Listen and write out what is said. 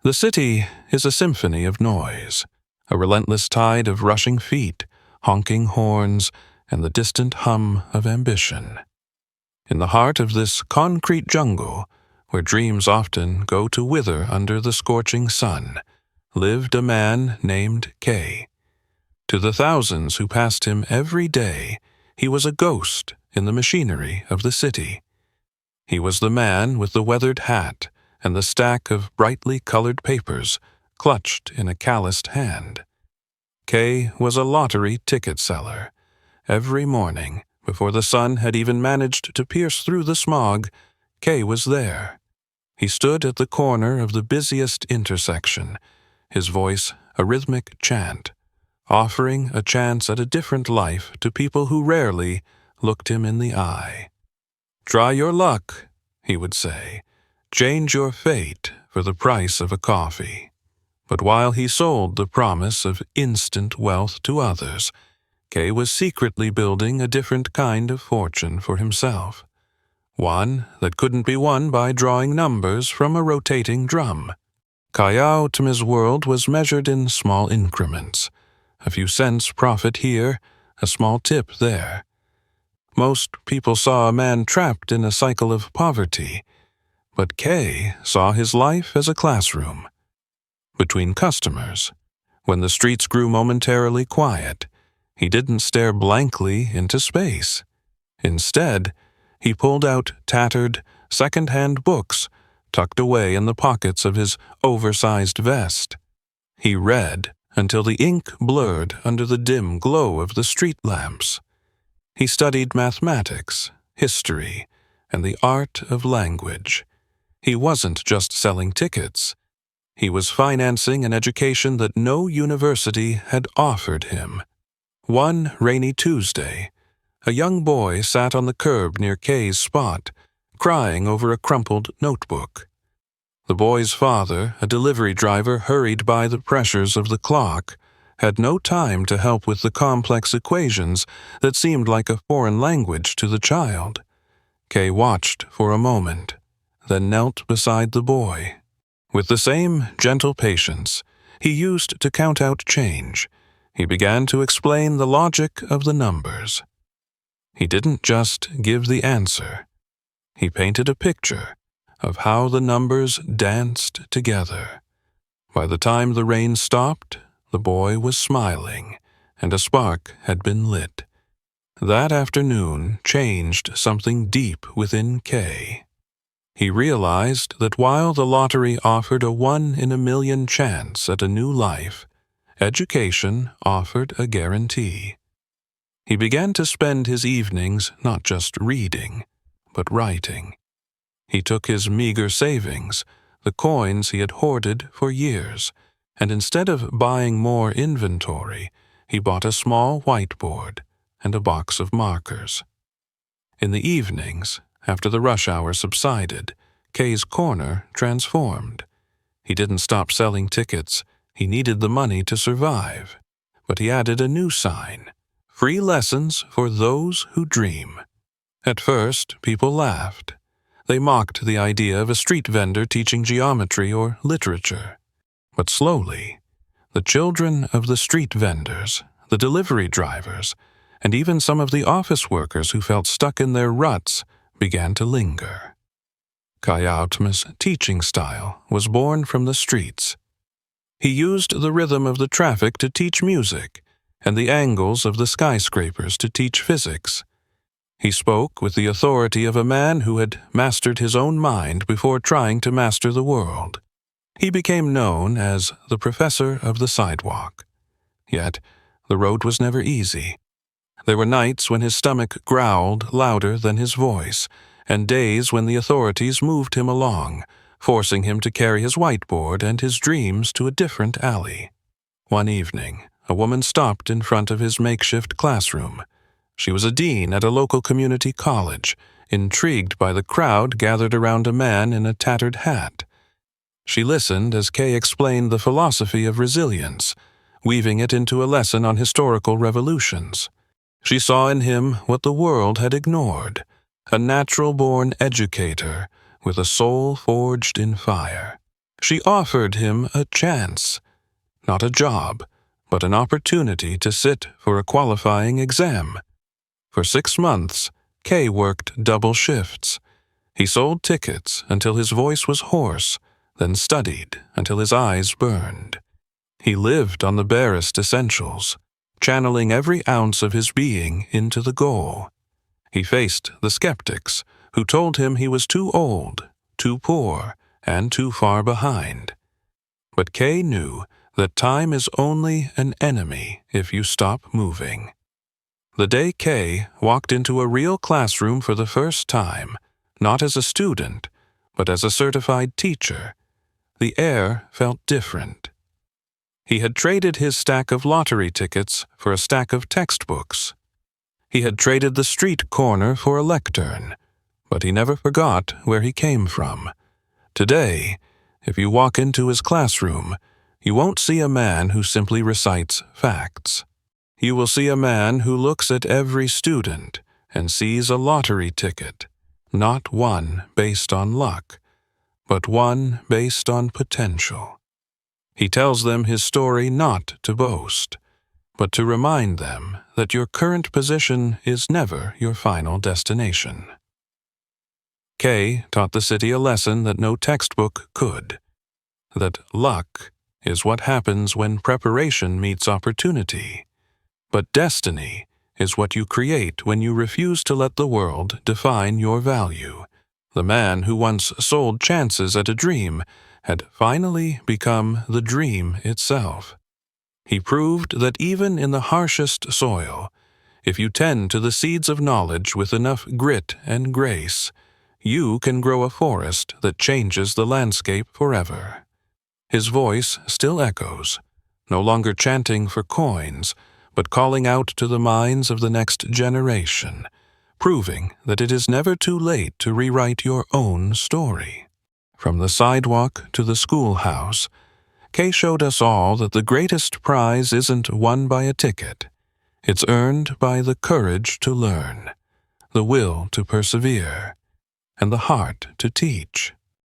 The city is a symphony of noise, a relentless tide of rushing feet, honking horns, and the distant hum of ambition. In the heart of this concrete jungle, where dreams often go to wither under the scorching sun, lived a man named Kay. To the thousands who passed him every day, he was a ghost in the machinery of the city. He was the man with the weathered hat and the stack of brightly colored papers clutched in a calloused hand. Kay was a lottery ticket seller. Every morning, before the sun had even managed to pierce through the smog, Kay was there. He stood at the corner of the busiest intersection, his voice a rhythmic chant, offering a chance at a different life to people who rarely looked him in the eye. "Try your luck," he would say. "Change your fate for the price of a coffee." But while he sold the promise of instant wealth to others, Kay was secretly building a different kind of fortune for himself. One that couldn't be won by drawing numbers from a rotating drum. Kayao world was measured in small increments. A few cents profit here, a small tip there. Most people saw a man trapped in a cycle of poverty, but Kay saw his life as a classroom. Between customers, when the streets grew momentarily quiet, he didn't stare blankly into space. Instead, he pulled out tattered, second-hand books tucked away in the pockets of his oversized vest. He read until the ink blurred under the dim glow of the street lamps. He studied mathematics, history, and the art of language. He wasn't just selling tickets. He was financing an education that no university had offered him. One rainy Tuesday, a young boy sat on the curb near Kay's spot, crying over a crumpled notebook. The boy's father, a delivery driver hurried by the pressures of the clock, had no time to help with the complex equations that seemed like a foreign language to the child. Kay watched for a moment, then knelt beside the boy. With the same gentle patience he used to count out change, he began to explain the logic of the numbers. He didn't just give the answer. He painted a picture of how the numbers danced together. By the time the rain stopped, the boy was smiling, and a spark had been lit. That afternoon changed something deep within Kay. He realized that while the lottery offered a 1-in-a-million chance at a new life, education offered a guarantee. He began to spend his evenings not just reading, but writing. He took his meager savings, the coins he had hoarded for years, and instead of buying more inventory, he bought a small whiteboard and a box of markers. In the evenings, after the rush hour subsided, Kay's corner transformed. He didn't stop selling tickets. He needed the money to survive. But he added a new sign: free lessons for those who dream. At first, people laughed. They mocked the idea of a street vendor teaching geometry or literature. But slowly, the children of the street vendors, the delivery drivers, and even some of the office workers who felt stuck in their ruts began to linger. Kayautma's teaching style was born from the streets. He used the rhythm of the traffic to teach music, and the angles of the skyscrapers to teach physics. He spoke with the authority of a man who had mastered his own mind before trying to master the world. He became known as the professor of the sidewalk. Yet, the road was never easy. There were nights when his stomach growled louder than his voice, and days when the authorities moved him along, forcing him to carry his whiteboard and his dreams to a different alley. One evening, a woman stopped in front of his makeshift classroom. She was a dean at a local community college, intrigued by the crowd gathered around a man in a tattered hat. She listened as Kay explained the philosophy of resilience, weaving it into a lesson on historical revolutions. She saw in him what the world had ignored, a natural-born educator with a soul forged in fire. She offered him a chance, not a job, but an opportunity to sit for a qualifying exam. For 6 months, Kay worked double shifts. He sold tickets until his voice was hoarse, then studied until his eyes burned. He lived on the barest essentials, channeling every ounce of his being into the goal. He faced the skeptics who told him he was too old, too poor, and too far behind. But Kay knew that time is only an enemy if you stop moving. The day Kay walked into a real classroom for the first time, not as a student, but as a certified teacher, the air felt different. He had traded his stack of lottery tickets for a stack of textbooks. He had traded the street corner for a lectern, but he never forgot where he came from. Today, if you walk into his classroom, you won't see a man who simply recites facts. You will see a man who looks at every student and sees a lottery ticket, not one based on luck, but one based on potential. He tells them his story not to boast, but to remind them that your current position is never your final destination. Kay taught the city a lesson that no textbook could, that luck is what happens when preparation meets opportunity, but destiny is what you create when you refuse to let the world define your value. The man who once sold chances at a dream had finally become the dream itself. He proved that even in the harshest soil, if you tend to the seeds of knowledge with enough grit and grace, you can grow a forest that changes the landscape forever. His voice still echoes, no longer chanting for coins, but calling out to the minds of the next generation, proving that it is never too late to rewrite your own story. From the sidewalk to the schoolhouse, Kay showed us all that the greatest prize isn't won by a ticket. It's earned by the courage to learn, the will to persevere, and the heart to teach.